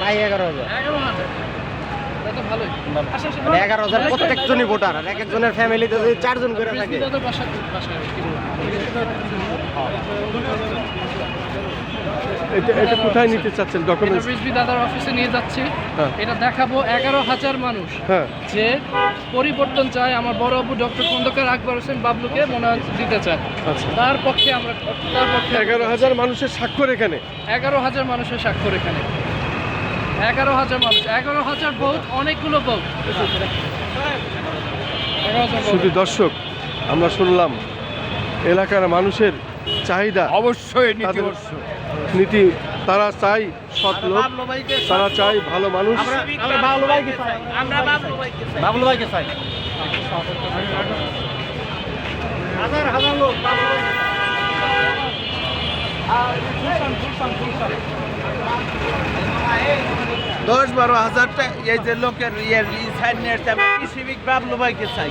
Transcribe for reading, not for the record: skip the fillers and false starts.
প্রায় 11,000। 11,000 এটা তো ভালোই। 11,000 প্রত্যেকজনই ভোটার, আর এক একজনের ফ্যামিলিতে যদি 4 জন করে থাকে। দাদার বাসায় কি বলবো? এটা কোথায় নিতে চাচ্ছেন ডকুমেন্টস? রিজভি দাদার অফিসে নিয়ে যাচ্ছি। হ্যাঁ। এটা দেখাবো 11,000 মানুষ হ্যাঁ। যে পরিবর্তন চায়, আমার বড় আব্বু ডক্টর খন্দকার আকবর হোসেন বাবলুকে মনোনয়ন দিতে চায়। আচ্ছা। তার পক্ষে আমরা 11,000 মানুষের স্বাক্ষর এখানে। 11,000 মানুষের স্বাক্ষর এখানে। 11,000 মানুষ, 11,000 ভোট, অনেকগুলো ভোট। 11,000 ভোট। শুধু দর্শক, আমরা শুনলাম এলাকার মানুষের চাহিদা, অবশ্যই তাদের নীতি, তারা চাই সৎ লোক, তারা চাই ভালো মানুষ। আমরা বাবলু ভাইকে চাই। বাবলু ভাইকে চাই। হাজার হাজার লোক বাবলু ভাইকে চাই। 10-12 হাজারটা এই যে লোকের সাইড নিয়ে কৃষিবিক বাবলু ভাইকে চাই।